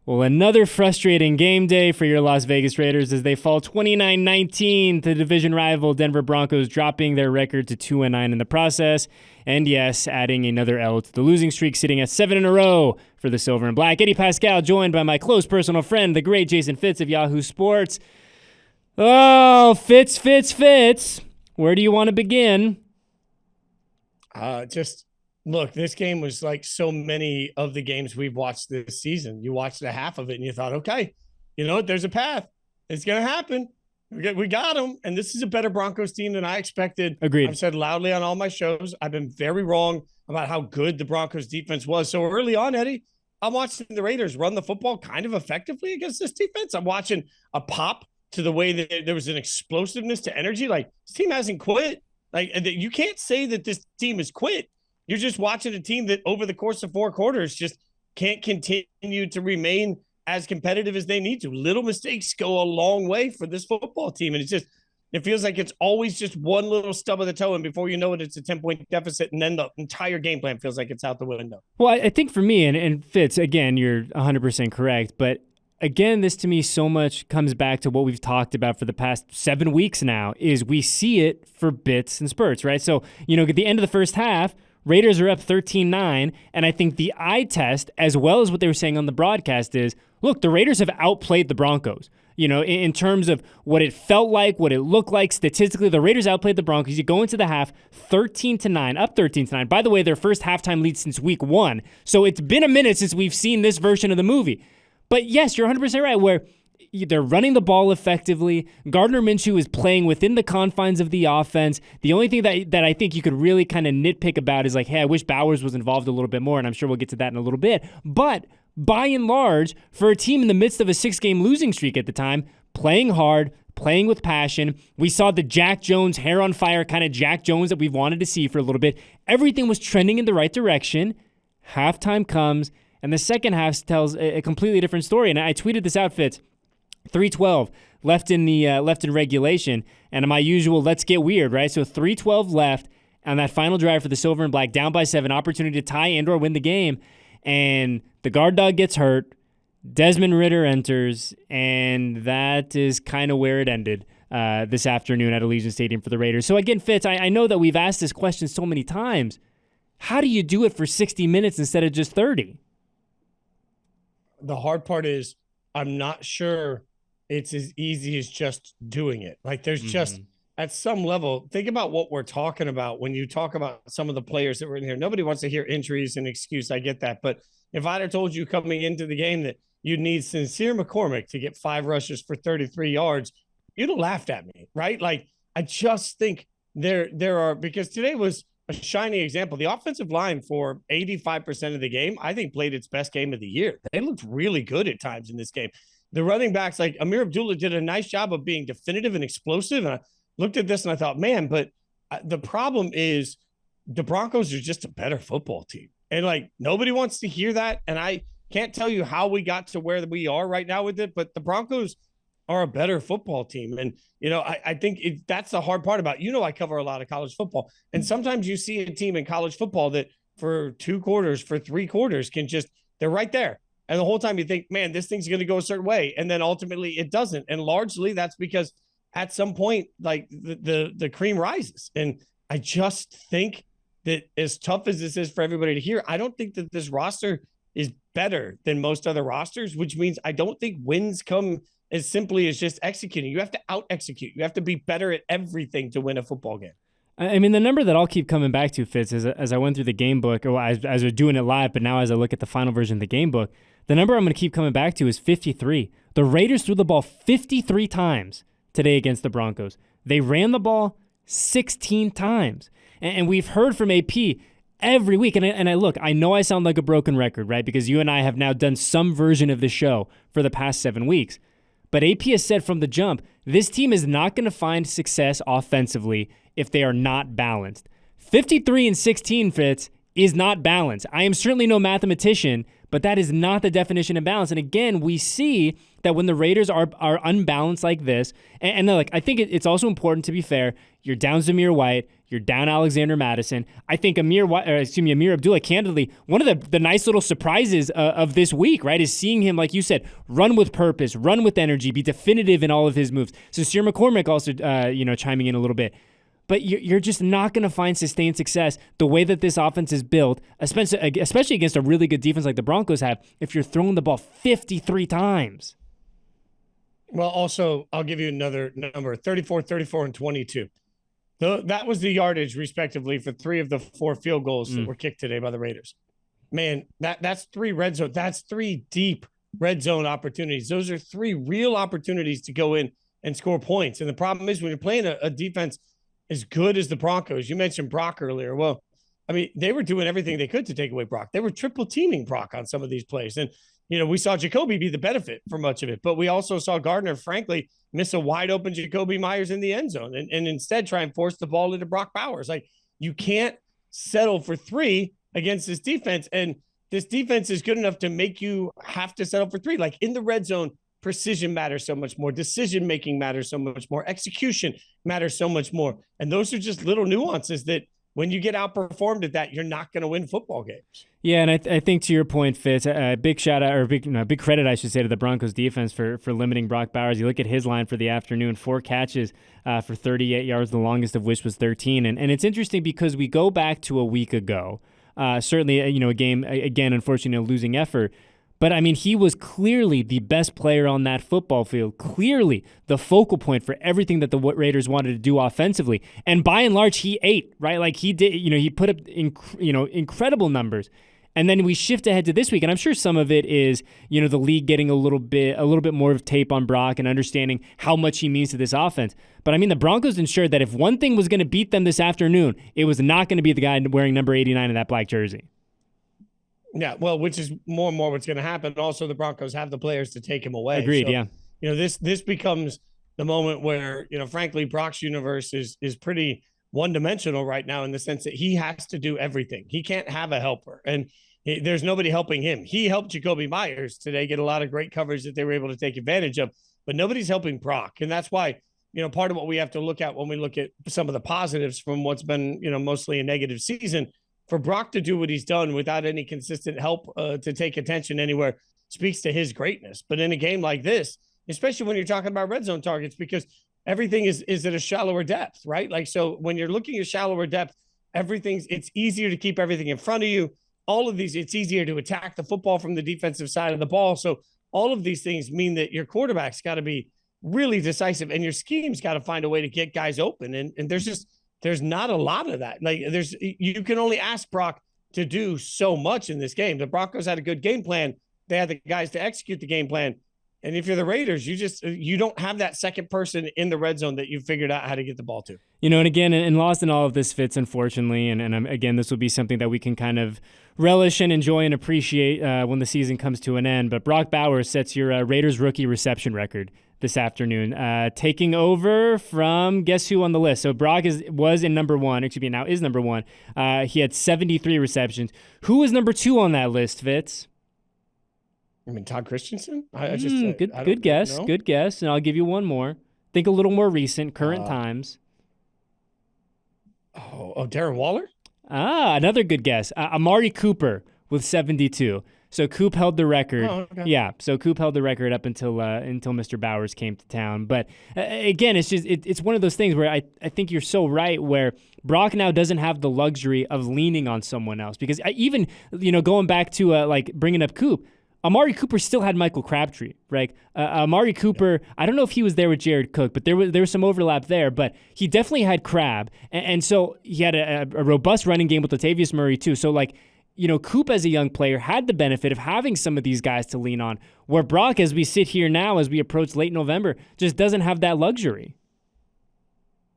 Well, another frustrating game day for your Las Vegas Raiders as they fall 29-19 to division rival Denver Broncos, dropping their record to 2-9 in the process. And yes, adding another L to the losing streak, sitting at 7 in a row for the Silver and Black. Eddie Paskal, joined by my close personal friend, the great Jason Fitz of Yahoo Sports. Oh, Fitz. Where do you want to begin? Look, this game was like so many of the games we've watched this season. You watched a half of it and you thought, okay, you know what? There's a path. It's going to happen. We got them. And this is a better Broncos team than I expected. Agreed. I've said loudly on all my shows, I've been very wrong about how good the Broncos defense was. So early on, Eddie, I'm watching the Raiders run the football kind of effectively against this defense. I'm watching a pop to the way that there was an explosiveness to energy. Like, this team hasn't quit. Like, you can't say that this team has quit. You're just watching a team that over the course of 4 quarters just can't continue to remain as competitive as they need to. Little mistakes go a long way for this football team. And it feels like it's always just one little stub of the toe. And before you know it, it's a 10-point deficit. And then the entire game plan feels like it's out the window. Well, I think for me, and Fitz, again, you're 100% correct. But again, this to me so much comes back to what we've talked about for the past 7 weeks now, is we see it for bits and spurts, right? So, at the end of the first half, Raiders are up 13-9, and I think the eye test, as well as what they were saying on the broadcast, is, look, the Raiders have outplayed the Broncos. In terms of what it felt like, what it looked like statistically, the Raiders outplayed the Broncos. You go into the half 13-9, up 13-9. By the way, their first halftime lead since week 1. So it's been a minute since we've seen this version of the movie. But yes, you're 100% right, where they're running the ball effectively. Gardner Minshew is playing within the confines of the offense. The only thing that I think you could really kind of nitpick about is like, hey, I wish Bowers was involved a little bit more, and I'm sure we'll get to that in a little bit. But by and large, for a team in the midst of a 6-game losing streak at the time, playing hard, playing with passion, we saw the Jack Jones, hair on fire kind of Jack Jones that we've wanted to see for a little bit. Everything was trending in the right direction. Halftime comes, and the second half tells a completely different story. And I tweeted this out, Fitz. 3:12 left in regulation, and my usual let's get weird, right? So 3:12 left on that final drive for the Silver and Black, down by 7, opportunity to tie and or win the game, and the guard dog gets hurt. Desmond Ridder enters, and that is kind of where it ended this afternoon at Allegiant Stadium for the Raiders. So again, Fitz, I know that we've asked this question so many times. How do you do it for 60 minutes instead of just 30? The hard part is I'm not sure it's as easy as just doing it. Like, there's just, at some level, think about what we're talking about when you talk about some of the players that were in here. Nobody wants to hear injuries and excuse. I get that. But if I'd have told you coming into the game that you'd need Sincere McCormick to get 5 rushes for 33 yards, you'd have laughed at me, right? Like, I just think there are, because today was a shining example. The offensive line for 85% of the game, I think, played its best game of the year. They looked really good at times in this game. The running backs, like Amir Abdullah, did a nice job of being definitive and explosive. And I looked at this and I thought, man, but the problem is the Broncos are just a better football team. And like, nobody wants to hear that. And I can't tell you how we got to where we are right now with it, but the Broncos are a better football team. And, I think that's the hard part about, I cover a lot of college football. And sometimes you see a team in college football that for 2 quarters, for 3 quarters they're right there. And the whole time you think, man, this thing's going to go a certain way. And then ultimately it doesn't. And largely that's because at some point, like the cream rises. And I just think that as tough as this is for everybody to hear, I don't think that this roster is better than most other rosters, which means I don't think wins come as simply as just executing. You have to out-execute. You have to be better at everything to win a football game. I mean, the number that I'll keep coming back to, Fitz, as I went through the game book, or as we're doing it live, but now as I look at the final version of the game book, the number I'm going to keep coming back to is 53. The Raiders threw the ball 53 times today against the Broncos. They ran the ball 16 times. And we've heard from AP every week. And I know I sound like a broken record, right? Because you and I have now done some version of the show for the past 7 weeks. But AP has said from the jump, this team is not going to find success offensively if they are not balanced. 53-16, Fitz, is not balanced. I am certainly no mathematician, but that is not the definition of balance. And again, we see that when the Raiders are unbalanced like this, and like, I think it's also important to be fair. You're down Zamir White, you're down Alexander Madison. I think Amir Abdullah, candidly, one of the nice little surprises of this week, right, is seeing him, like you said, run with purpose, run with energy, be definitive in all of his moves. Sincere McCormick also, chiming in a little bit. But you're just not going to find sustained success the way that this offense is built, especially against a really good defense like the Broncos have, if you're throwing the ball 53 times. Well, also, I'll give you another number, 34, 34, and 22. That was the yardage, respectively, for 3 of the 4 field goals that were kicked today by the Raiders. Man, that's 3 red zone. That's 3 deep red zone opportunities. Those are 3 real opportunities to go in and score points. And the problem is when you're playing a defense as good as the Broncos, you mentioned Brock earlier. Well, I mean, they were doing everything they could to take away Brock. They were triple teaming Brock on some of these plays. And, we saw Jacoby be the benefit for much of it, but we also saw Gardner, frankly, miss a wide open Jacoby Myers in the end zone and instead try and force the ball into Brock Bowers. Like, you can't settle for 3 against this defense. And this defense is good enough to make you have to settle for 3. Like, in the red zone, precision matters so much more. Decision-making matters so much more. Execution matters so much more. And those are just little nuances that when you get outperformed at that, you're not going to win football games. Yeah, and I think to your point, Fitz, a big shout out, or big credit, I should say, to the Broncos defense for limiting Brock Bowers. You look at his line for the afternoon, 4 catches for 38 yards, the longest of which was 13. And it's interesting because we go back to a week ago, certainly, a game, again, unfortunately, a losing effort. But, I mean, he was clearly the best player on that football field, clearly the focal point for everything that the Raiders wanted to do offensively. And by and large, he ate, right? Like, he did, he put up, incredible numbers. And then we shift ahead to this week, and I'm sure some of it is, the league getting a little bit more of tape on Brock and understanding how much he means to this offense. But, I mean, the Broncos ensured that if one thing was going to beat them this afternoon, it was not going to be the guy wearing number 89 in that black jersey. Yeah, well, which is more and more what's going to happen. Also, the Broncos have the players to take him away. Agreed, so, yeah. This becomes the moment where, frankly, Brock's universe is pretty one-dimensional right now in the sense that he has to do everything. He can't have a helper, and there's nobody helping him. He helped Jacoby Myers today get a lot of great coverage that they were able to take advantage of, but nobody's helping Brock, and that's why, part of what we have to look at when we look at some of the positives from what's been, mostly a negative season. For Brock to do what he's done without any consistent help to take attention anywhere speaks to his greatness. But in a game like this, especially when you're talking about red zone targets, because everything is at a shallower depth, right? Like, so when you're looking at shallower depth, it's easier to keep everything in front of you. All of these, it's easier to attack the football from the defensive side of the ball. So all of these things mean that your quarterback's got to be really decisive and your scheme's got to find a way to get guys open. And there's not a lot of that. Like, you can only ask Brock to do so much in this game. The Broncos had a good game plan. They had the guys to execute the game plan. And if you're the Raiders, you don't have that second person in the red zone that you figured out how to get the ball to. And again, and lost in all of this, Fitz, unfortunately, and again, this will be something that we can kind of relish and enjoy and appreciate when the season comes to an end. But Brock Bowers sets your Raiders rookie reception record this afternoon, taking over from guess who on the list. So Brock was in number 1, now is number 1. He had 73 receptions. Who was number 2 on that list, Fitz? I mean, Todd Christensen? Good guess. Know. Good guess. And I'll give you one more. Think a little more recent, current times. Darren Waller? Another good guess. Amari Cooper with 72. So Coop held the record. Oh, okay. Yeah, so Coop held the record up until Mr. Bowers came to town. But again, it's one of those things where I think you're so right, where Brock now doesn't have the luxury of leaning on someone else. Because even, going back to bringing up Coop, Amari Cooper still had Michael Crabtree, right? Amari Cooper, I don't know if he was there with Jared Cook, but there was some overlap there. But he definitely had Crab, and so he had a robust running game with Latavius Murray too. So Coop as a young player had the benefit of having some of these guys to lean on, where Brock, as we sit here now, as we approach late November, just doesn't have that luxury.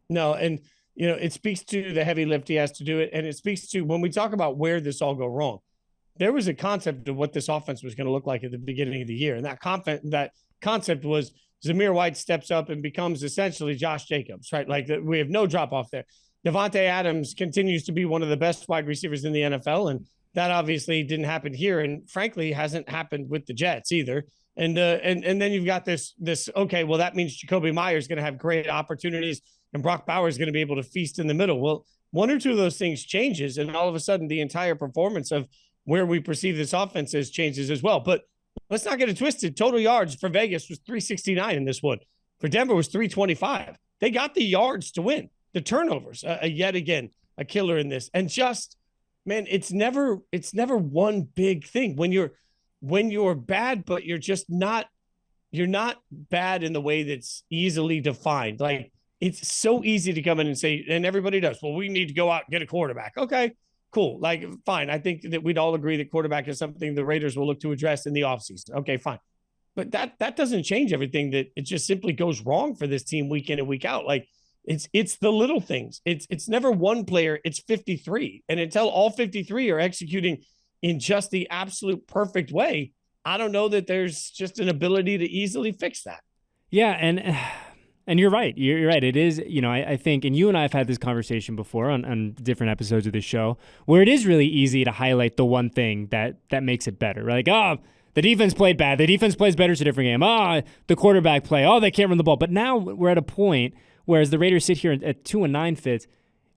No, and it speaks to the heavy lift he has to do it, and it speaks to when we talk about where this all go wrong. There was a concept of what this offense was going to look like at the beginning of the year. And that concept was Zamir White steps up and becomes essentially Josh Jacobs, right? Like, we have no drop off there. Devontae Adams continues to be one of the best wide receivers in the NFL. And that obviously didn't happen here, and frankly hasn't happened with the Jets either. And then you've got this okay, well, that means Jacoby Myers is going to have great opportunities and Brock Bowers is going to be able to feast in the middle. Well, one or two of those things changes, and all of a sudden the entire performance of where we perceive this offense as changes as well. But let's not get it twisted. Total yards for Vegas was 369 in this one. For Denver was 325. They got the yards to win. The turnovers, yet again, a killer in this. And just, man, it's never one big thing. When you're bad, but you're not bad in the way that's easily defined. Like, it's so easy to come in and say, and everybody does, well, we need to go out and get a quarterback. Okay, cool. Like, fine. I think that we'd all agree that quarterback is something the Raiders will look to address in the offseason. Okay, fine. But that doesn't change everything. That it just simply goes wrong for this team week in and week out. Like, it's the little things. It's never one player. It's 53. And until all 53 are executing in just the absolute perfect way, I don't know that there's just an ability to easily fix that. Yeah, and you're right. You're right. It is, I think, and you and I have had this conversation before on different episodes of the show, where it is really easy to highlight the one thing that makes it better. Like, the defense played bad. The defense plays better. It's a different game. The quarterback play. They can't run the ball. But now we're at a point where, as the Raiders sit here at 2-9, Fitz,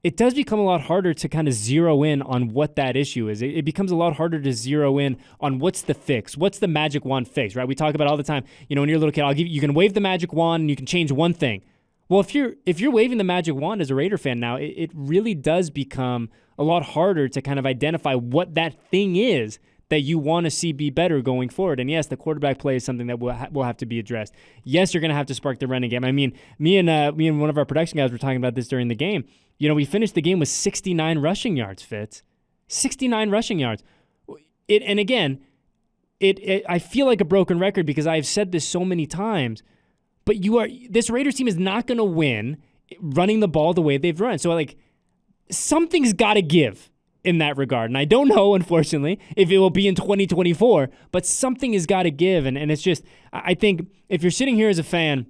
it does become a lot harder to kind of zero in on what that issue is. It becomes a lot harder to zero in on what's the fix, what's the magic wand fix, right? We talk about all the time. When you're a little kid, you can wave the magic wand and you can change one thing. Well, if you're waving the magic wand as a Raider fan now, it really does become a lot harder to kind of identify what that thing is that you want to see be better going forward. And yes, the quarterback play is something that will have to be addressed. Yes, you're going to have to spark the running game. I mean, me and one of our production guys were talking about this during the game. We finished the game with 69 rushing yards, Fitz. 69 rushing yards. And again, I feel like a broken record because I've said this so many times, but this Raiders team is not going to win running the ball the way they've run. So, like, something's got to give in that regard. And I don't know, unfortunately, if it will be in 2024, but something has got to give. And it's just, I think if you're sitting here as a fan,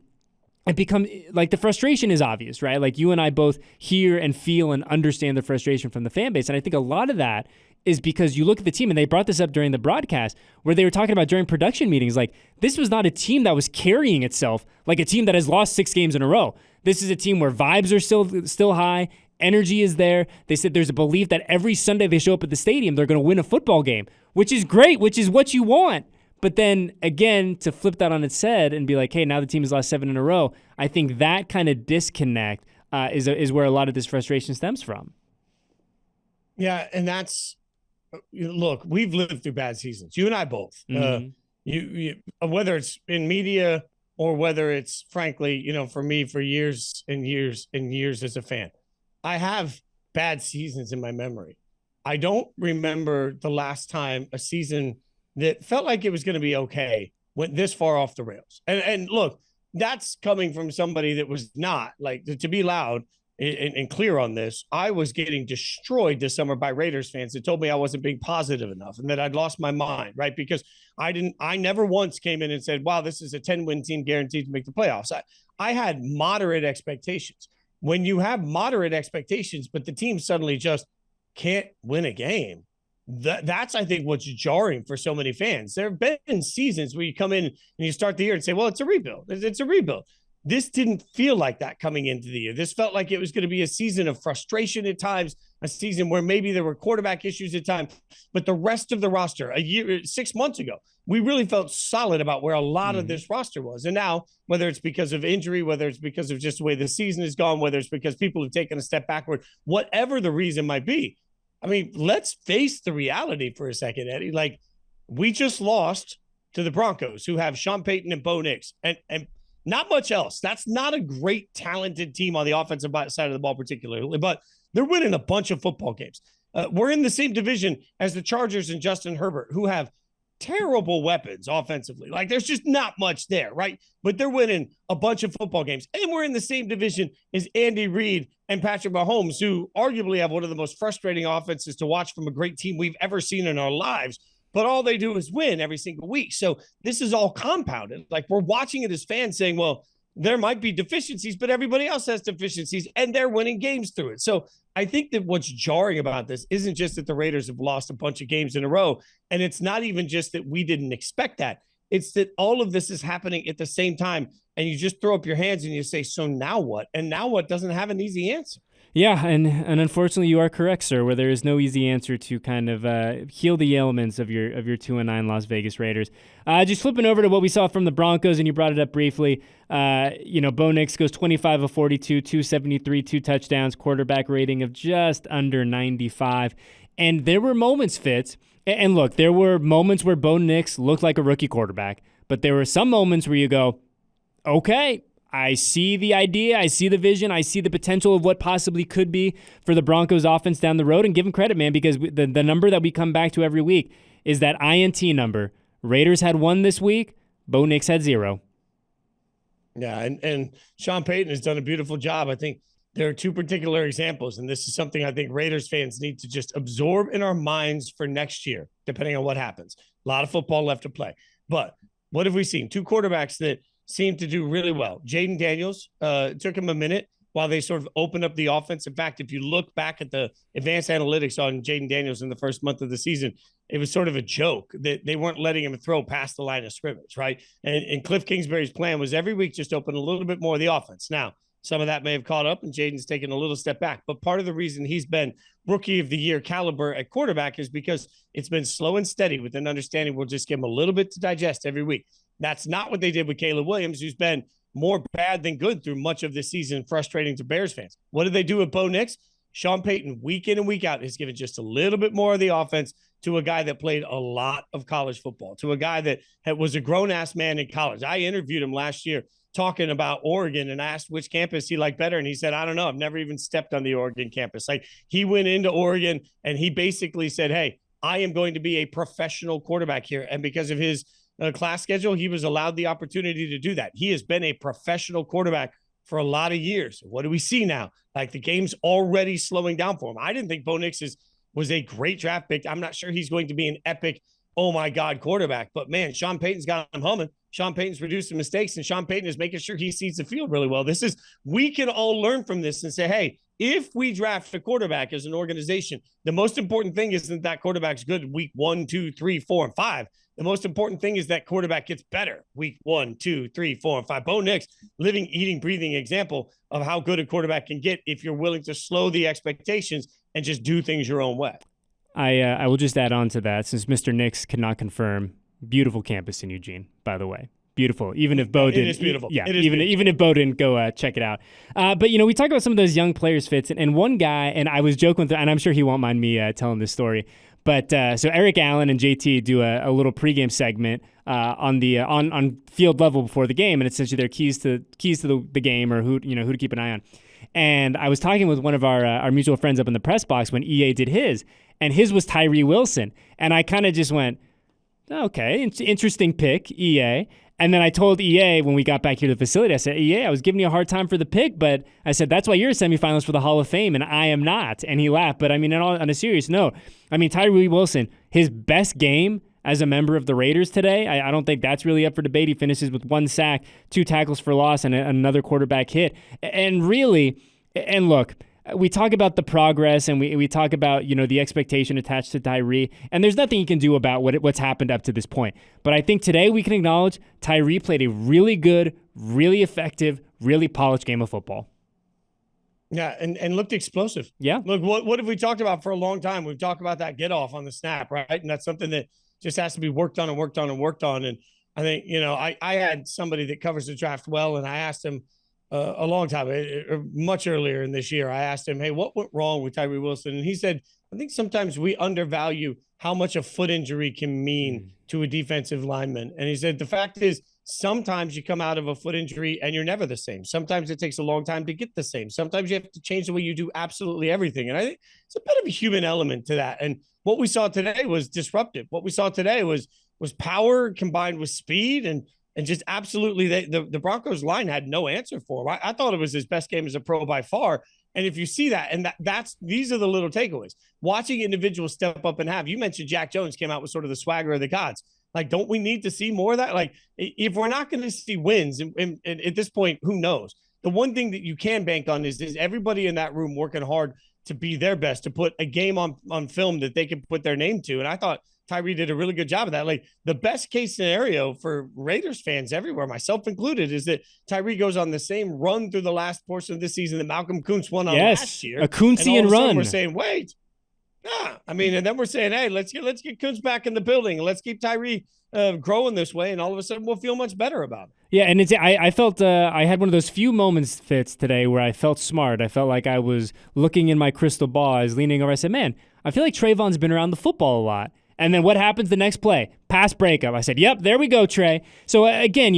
it becomes like the frustration is obvious, right? Like, you and I both hear and feel and understand the frustration from the fan base. And I think a lot of that is because you look at the team, and they brought this up during the broadcast, where they were talking about during production meetings, like, this was not a team that was carrying itself like a team that has lost 6 games in a row. This is a team where vibes are still high. Energy is there. They said there's a belief that every Sunday they show up at the stadium, they're going to win a football game, which is great, which is what you want. But then, again, to flip that on its head and be like, hey, now the team has lost 7 in a row, I think that kind of disconnect is where a lot of this frustration stems from. Yeah, and that's, look, we've lived through bad seasons. You and I both. Mm-hmm. You whether it's in media or whether it's, frankly, for me, for years and years and years as a fan, I have bad seasons in my memory. I don't remember the last time a season that felt like it was going to be okay went this far off the rails. And look, that's coming from somebody that was not, like, to be loud and clear on this. I was getting destroyed this summer by Raiders fans that told me I wasn't being positive enough and that I'd lost my mind, right? Because I never once came in and said, wow, this is a 10-win team guaranteed to make the playoffs. I had moderate expectations. When you have moderate expectations, but the team suddenly just can't win a game, that's, I think, what's jarring for so many fans. There have been seasons where you come in and you start the year and say, well, it's a rebuild. It's a rebuild. This didn't feel like that coming into the year. This felt like it was going to be a season of frustration at times, a season where maybe there were quarterback issues at times, but the rest of the roster, 6 months ago, we really felt solid about where a lot of this roster was. And now, whether it's because of injury, whether it's because of just the way the season has gone, whether it's because people have taken a step backward, whatever the reason might be, I mean, let's face the reality for a second, Eddie. Like, we just lost to the Broncos, who have Sean Payton and Bo Nix, and not much else. That's not a great, talented team on the offensive side of the ball particularly, but they're winning a bunch of football games. We're in the same division as the Chargers and Justin Herbert, who have terrible weapons offensively. Like, there's just not much there, right? But they're winning a bunch of football games. And we're in the same division as Andy Reid and Patrick Mahomes, who arguably have one of the most frustrating offenses to watch from a great team we've ever seen in our lives. But all they do is win every single week. So this is all compounded. Like, we're watching it as fans saying, well, there might be deficiencies, but everybody else has deficiencies and they're winning games through it. So I think that what's jarring about this isn't just that the Raiders have lost a bunch of games in a row. And it's not even just that we didn't expect that. It's that all of this is happening at the same time. And you just throw up your hands and you say, so now what? And now what doesn't have an easy answer. Yeah, and unfortunately, you are correct, sir. Where there is no easy answer to kind of heal the ailments of your 2-9 Las Vegas Raiders. Just flipping over to what we saw from the Broncos, and you brought it up briefly. Bo Nix goes 25 of 42, 273, 2 touchdowns, quarterback rating of just under 95. And there were moments, Fitz, and look, there were moments where Bo Nix looked like a rookie quarterback, but there were some moments where you go, okay, I see the idea, I see the vision, I see the potential of what possibly could be for the Broncos offense down the road, and give them credit, man, because the number that we come back to every week is that INT number. Raiders had 1 this week, Bo Nix had 0. Yeah, and Sean Payton has done a beautiful job. I think there are 2 particular examples, and this is something I think Raiders fans need to just absorb in our minds for next year, depending on what happens. A lot of football left to play. But what have we seen? 2 quarterbacks that seemed to do really well. Jaden Daniels, took him a minute while they sort of opened up the offense. In fact, if you look back at the advanced analytics on Jaden Daniels in the first month of the season, it was sort of a joke that they weren't letting him throw past the line of scrimmage, right? And Cliff Kingsbury's plan was every week just open a little bit more of the offense. Now, some of that may have caught up, and Jaden's taken a little step back. But part of the reason he's been rookie of the year caliber at quarterback is because it's been slow and steady with an understanding we'll just give him a little bit to digest every week. That's not what they did with Caleb Williams, who's been more bad than good through much of this season, frustrating to Bears fans. What did they do with Bo Nix? Sean Payton, week in and week out, has given just a little bit more of the offense to a guy that played a lot of college football, to a guy that was a grown-ass man in college. I interviewed him last year talking about Oregon and asked which campus he liked better. And he said, I don't know. I've never even stepped on the Oregon campus. Like, he went into Oregon and he basically said, hey, I am going to be a professional quarterback here. And because of his class schedule, he was allowed the opportunity to do that. He has been a professional quarterback for a lot of years. What do we see now? Like, the game's already slowing down for him. I didn't think Bo Nix was a great draft pick. I'm not sure he's going to be an epic, oh my God, quarterback. But man, Sean Payton's got him humming. Sean Payton's reducing mistakes, and Sean Payton is making sure he sees the field really well. We can all learn from this and say, hey, if we draft a quarterback as an organization, the most important thing isn't that quarterback's good week 1, 2, 3, 4, and 5. The most important thing is that quarterback gets better week 1, 2, 3, 4, and 5. Bo Nix, living, eating, breathing example of how good a quarterback can get if you're willing to slow the expectations and just do things your own way. I will just add on to that, since Mr. Nix cannot confirm, beautiful campus in Eugene, by the way. Beautiful. Even if Bo didn't, it is beautiful. Yeah, it is even beautiful. Even if Bo didn't go check it out. But we talk about some of those young players, Fitz, and one guy, and I was joking with, and I'm sure he won't mind me telling this story. But so Eric Allen and JT do a little pregame segment on field level before the game, and essentially their keys to the game, or who to keep an eye on. And I was talking with one of our mutual friends up in the press box when EA did his, and his was Tyree Wilson, and I kind of just went, okay, interesting pick, EA. And then I told EA when we got back here to the facility, I said, EA, I was giving you a hard time for the pick, but I said, that's why you're a semifinalist for the Hall of Fame, and I am not. And he laughed. But I mean, on a serious note, I mean, Tyree Wilson, his best game as a member of the Raiders today, I don't think that's really up for debate. He finishes with 1 sack, 2 tackles for loss, and another quarterback hit. And really, and look, we talk about the progress, and we talk about the expectation attached to Tyree, and there's nothing you can do about what's happened up to this point. But I think today we can acknowledge Tyree played a really good, really effective, really polished game of football. Yeah, and looked explosive. Yeah. Look, what have we talked about for a long time? We've talked about that get off on the snap, right? And that's something that just has to be worked on and worked on and worked on. And I think I had somebody that covers the draft well, and I asked him a long time, much earlier in this year, I asked him, hey, what went wrong with Tyree Wilson? And he said, I think sometimes we undervalue how much a foot injury can mean to a defensive lineman. And he said, the fact is, sometimes you come out of a foot injury and you're never the same. Sometimes it takes a long time to get the same. Sometimes you have to change the way you do absolutely everything. And I think it's a bit of a human element to that. And what we saw today was disruptive. What we saw today was power combined with speed, and just absolutely, the Broncos line had no answer for him. I thought it was his best game as a pro by far. And if you see that, and these are the little takeaways. Watching individuals step up and have, you mentioned Jack Jones came out with sort of the swagger of the gods. Like, don't we need to see more of that? Like, if we're not going to see wins, and at this point, who knows? The one thing that you can bank on is everybody in that room working hard to be their best, to put a game on film that they can put their name to. And I thought Tyree did a really good job of that. Like, the best case scenario for Raiders fans everywhere, myself included, is that Tyree goes on the same run through the last portion of this season that Malcolm Kuntz won on last year. A Kuntzian run. We're saying, wait. Yeah, I mean, and then we're saying, hey, let's get Kuntz back in the building. Let's keep Tyree growing this way, and all of a sudden we'll feel much better about it. Yeah, and I felt I had one of those few moments, Fitz, today where I felt smart. I felt like I was looking in my crystal ball. I was leaning over. I said, man, I feel like Trayvon's been around the football a lot. And then what happens the next play? Pass breakup. I said, yep, there we go, Trey. So again,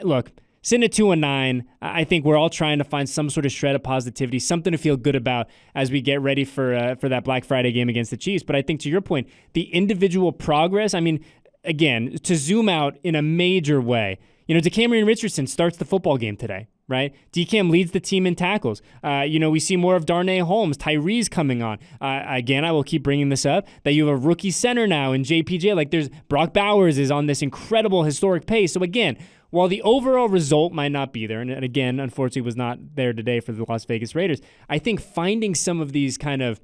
look, sitting at 2-9, I think we're all trying to find some sort of shred of positivity, something to feel good about as we get ready for that Black Friday game against the Chiefs. But I think to your point, the individual progress, I mean, again, to zoom out in a major way, DeCamerion Richardson starts the football game today, right? DCam leads the team in tackles. We see more of Darnay Holmes. Tyree's coming on. Again, I will keep bringing this up, that you have a rookie center now in JPJ. Like, there's Brock Bowers is on this incredible historic pace. So again, while the overall result might not be there, and again, unfortunately was not there today for the Las Vegas Raiders, I think finding some of these kind of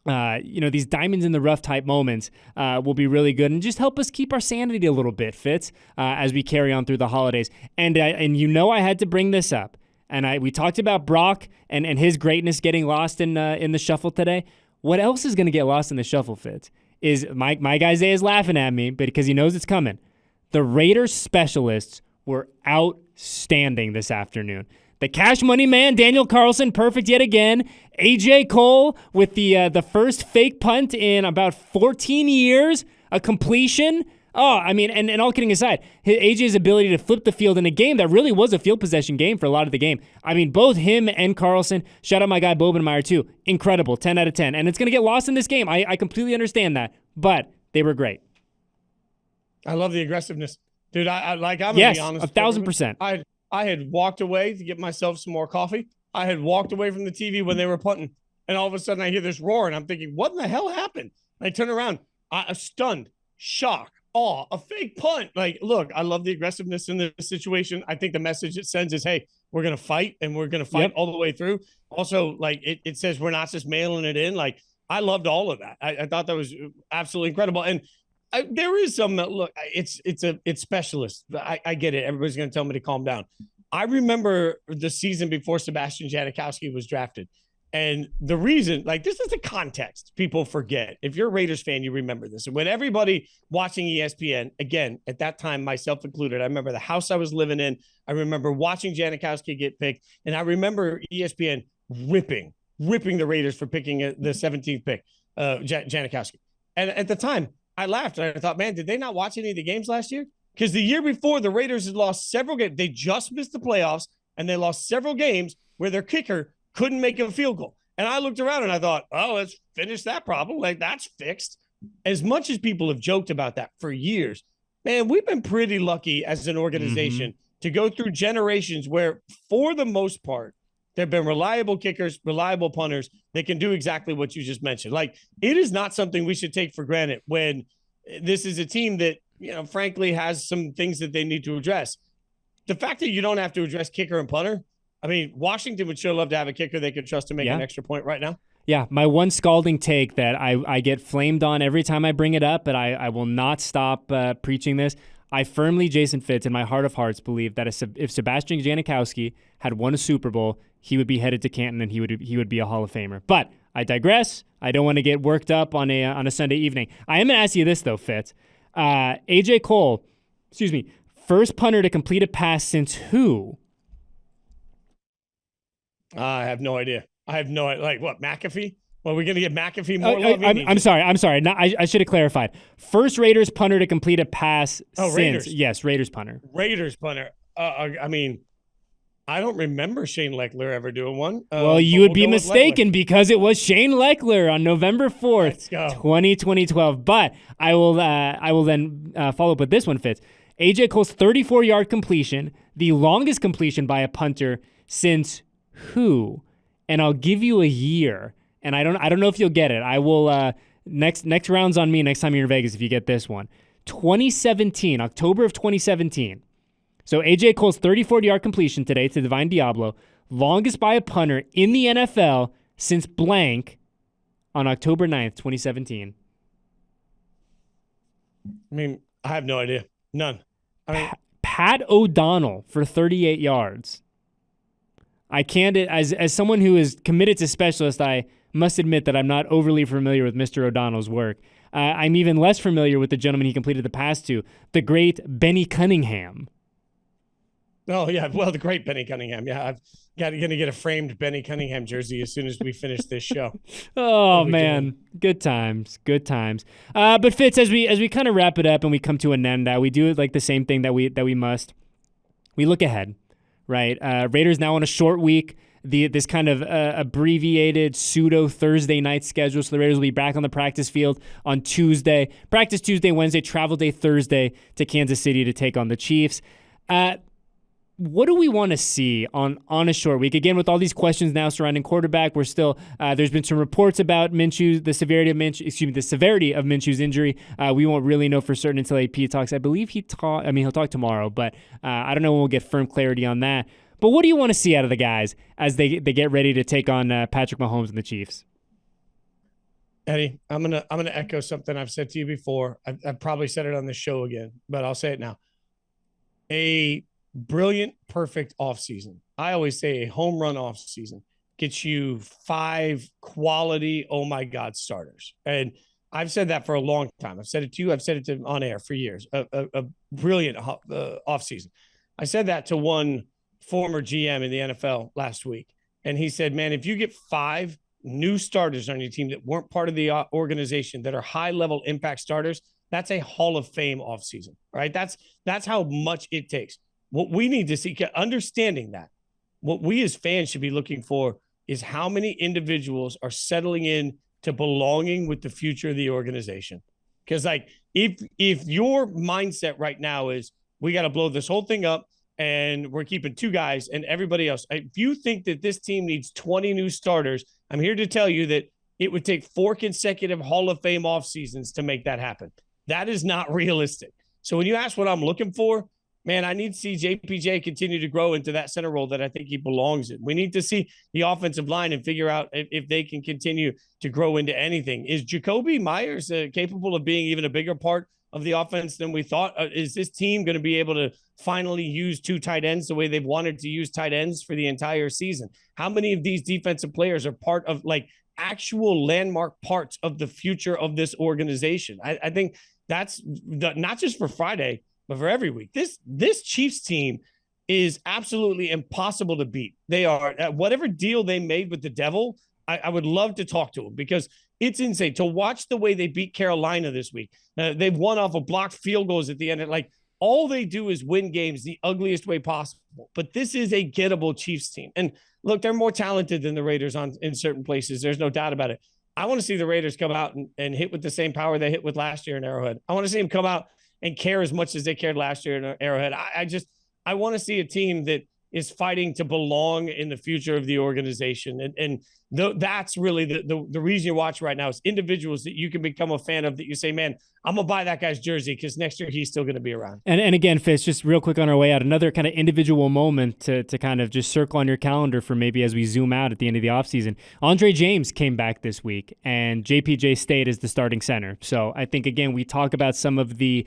these diamonds in the rough type moments will be really good and just help us keep our sanity a little bit, Fitz, as we carry on through the holidays. And I had to bring this up. And we talked about Brock and his greatness getting lost in the shuffle today. What else is going to get lost in the shuffle, Fitz? Is my guy Zay is laughing at me because he knows it's coming. The Raiders specialists were outstanding this afternoon. The cash money man, Daniel Carlson, perfect yet again. A.J. Cole with the first fake punt in about 14 years, a completion. Oh, I mean, and all kidding aside, A.J.'s ability to flip the field in a game that really was a field possession game for a lot of the game. I mean, both him and Carlson, shout out my guy Bobenmeyer too, incredible, 10 out of 10. And it's going to get lost in this game. I completely understand that, but they were great. I love the aggressiveness. Dude, I'm going to be honest. 1,000%. I had walked away to get myself some more coffee. I had walked away from the TV when they were punting. And all of a sudden I hear this roar and I'm thinking, what in the hell happened? And I turn around, stunned, shock, awe, a fake punt. Like, look, I love the aggressiveness in this situation. I think the message it sends is, hey, we're going to fight and we're going to fight all the way through. Also, like it says, we're not just mailing it in. Like, I loved all of that. I thought that was absolutely incredible. And there is some look. It's specialist. I get it. Everybody's going to tell me to calm down. I remember the season before Sebastian Janikowski was drafted, and the reason, like, this is the context people forget. If you're a Raiders fan, you remember this. And when everybody watching ESPN, again at that time, myself included, I remember the house I was living in. I remember watching Janikowski get picked, and I remember ESPN ripping the Raiders for picking the 17th pick, Janikowski. And at the time, I laughed and I thought, man, did they not watch any of the games last year? Because the year before, the Raiders had lost several games. They just missed the playoffs, and they lost several games where their kicker couldn't make a field goal. And I looked around and I thought, oh, let's finish that problem. Like, that's fixed. As much as people have joked about that for years, man, we've been pretty lucky as an organization to go through generations where, for the most part, there have been reliable kickers, reliable punters that can do exactly what you just mentioned. Like, it is not something we should take for granted when this is a team that, frankly, has some things that they need to address. The fact that you don't have to address kicker and punter, I mean, Washington would sure love to have a kicker they could trust to make an extra point right now. Yeah, my one scalding take that I get flamed on every time I bring it up, but I will not stop preaching this. I firmly, Jason Fitz, in my heart of hearts, believe that if Sebastian Janikowski had won a Super Bowl, he would be headed to Canton and he would be a Hall of Famer. But I digress. I don't want to get worked up on a Sunday evening. I am going to ask you this, though, Fitz. A.J. Cole, first punter to complete a pass since who? I have no idea. Like, what, McAfee? Well, we're going to get McAfee more love? I'm sorry. No, I should have clarified. First Raiders punter to complete a pass since. Raiders. Yes, Raiders punter. Raiders punter. I mean, I don't remember Shane Leckler ever doing one. Well, you would be mistaken because it was Shane Leckler on November 4th, 2012. But I will then follow up with this one, Fitz. A.J. Cole's 34-yard completion, the longest completion by a punter since who? And I'll give you a year. And I don't know if you'll get it. I will next round's on me next time you're in Vegas if you get this one. 2017, October of 2017. So A.J. Cole's 34-yard completion today to Divine Diablo, longest by a punter in the NFL since blank on October 9th, 2017. I mean, I have no idea. None. I mean, Pat O'Donnell for 38 yards. I can't, as someone who is committed to specialist, I must admit that I'm not overly familiar with Mr. O'Donnell's work. I'm even less familiar with the gentleman he completed the pass to, the great Benny Cunningham. Oh, yeah. Well, the great Benny Cunningham. Yeah, I'm going to get a framed Benny Cunningham jersey as soon as we finish this show. Oh, man. Good times. Good times. But Fitz, as we kind of wrap it up and we come to an end, we do like the same thing that we must. We look ahead, right? Raiders now on a short week. This kind of abbreviated pseudo Thursday night schedule. So the Raiders will be back on the practice field on Tuesday. Practice Tuesday, Wednesday, travel day Thursday to Kansas City to take on the Chiefs. What do we want to see on a short week? Again, with all these questions now surrounding quarterback, we're still there's been some reports about Minshew, the severity of Minshew's injury. We won't really know for certain until AP talks. I believe he'll talk tomorrow, but I don't know when we'll get firm clarity on that. But what do you want to see out of the guys as they get ready to take on Patrick Mahomes and the Chiefs? Eddie, I'm gonna echo something I've said to you before. I've probably said it on the show again, but I'll say it now. A brilliant, perfect offseason. I always say a home run offseason gets you 5 quality, oh my God, starters. And I've said that for a long time. I've said it to you. I've said it to on air for years. A brilliant offseason. I said that to one former GM in the NFL last week. And he said, man, if you get 5 new starters on your team that weren't part of the organization that are high-level impact starters, that's a Hall of Fame offseason, right? That's how much it takes. What we need to see, understanding that, what we as fans should be looking for is how many individuals are settling in to belonging with the future of the organization. Because like if your mindset right now is we got to blow this whole thing up and we're keeping 2 guys and everybody else, if you think that this team needs 20 new starters, I'm here to tell you that it would take 4 consecutive Hall of Fame off seasons to make that happen. That is not realistic. So when you ask what I'm looking for, man, I need to see JPJ continue to grow into that center role that I think he belongs in. We need to see the offensive line and figure out if they can continue to grow into anything. Is Jacoby Myers capable of being even a bigger part of the offense than we thought? Is this team going to be able to finally use 2 tight ends the way they've wanted to use tight ends for the entire season? How many of these defensive players are part of like actual landmark parts of the future of this organization? I think that's not just for Friday, but for every week. This Chiefs team is absolutely impossible to beat. They are, whatever deal they made with the devil, I would love to talk to them because it's insane to watch the way they beat Carolina this week. They've won off of blocked field goals at the end. Like all they do is win games the ugliest way possible. But this is a gettable Chiefs team. And look, they're more talented than the Raiders in certain places. There's no doubt about it. I want to see the Raiders come out and hit with the same power they hit with last year in Arrowhead. I want to see them come out and care as much as they cared last year in Arrowhead. I want to see a team that is fighting to belong in the future of the organization. And that's really the reason you watch right now is individuals that you can become a fan of that you say, man, I'm going to buy that guy's jersey because next year he's still going to be around. And again, Fitz, just real quick on our way out, another kind of individual moment to kind of just circle on your calendar for maybe as we zoom out at the end of the offseason. Andre James came back this week, and JPJ stayed as the starting center. So I think, again, we talk about some of the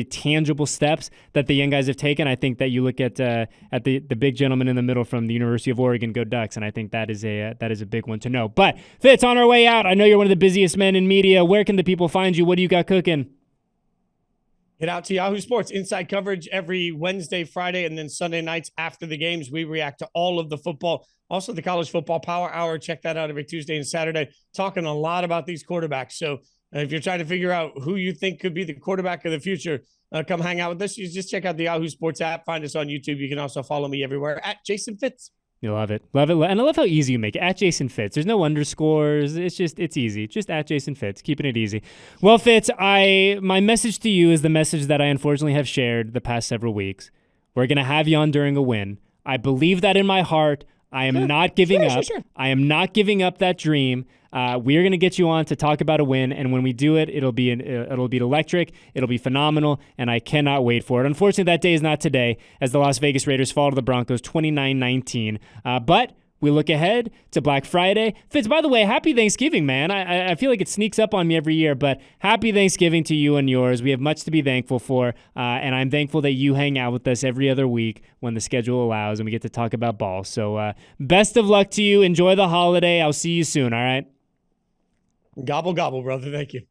tangible steps that the young guys have taken. I think that you look at the big gentleman in the middle from the University of Oregon, go Ducks, and I think that is a big one to know. But Fitz, on our way out, I know you're one of the busiest men in media. Where can the people find you? What do you got cooking? Get out to Yahoo Sports. Inside coverage every Wednesday, Friday, and then Sunday nights after the games. We react to all of the football. Also, the College Football Power Hour. Check that out every Tuesday and Saturday. Talking a lot about these quarterbacks. So if you're trying to figure out who you think could be the quarterback of the future, come hang out with us. You just check out the Yahoo Sports app. Find us on YouTube. You can also follow me everywhere at Jason Fitz. You love it. Love it. And I love how easy you make it. At Jason Fitz. There's no underscores. It's easy. Just at Jason Fitz. Keeping it easy. Well, Fitz, my message to you is the message that I unfortunately have shared the past several weeks. We're going to have you on during a win. I believe that in my heart. I am not giving up. Sure. I am not giving up that dream. we're going to get you on to talk about a win. And when we do it, it'll be electric. It'll be phenomenal. And I cannot wait for it. Unfortunately, that day is not today as the Las Vegas Raiders fall to the Broncos 29-19. But we look ahead to Black Friday. Fitz, by the way, happy Thanksgiving, man. I feel like it sneaks up on me every year, but happy Thanksgiving to you and yours. We have much to be thankful for, and I'm thankful that you hang out with us every other week when the schedule allows and we get to talk about ball. So best of luck to you. Enjoy the holiday. I'll see you soon, all right? Gobble, gobble, brother. Thank you.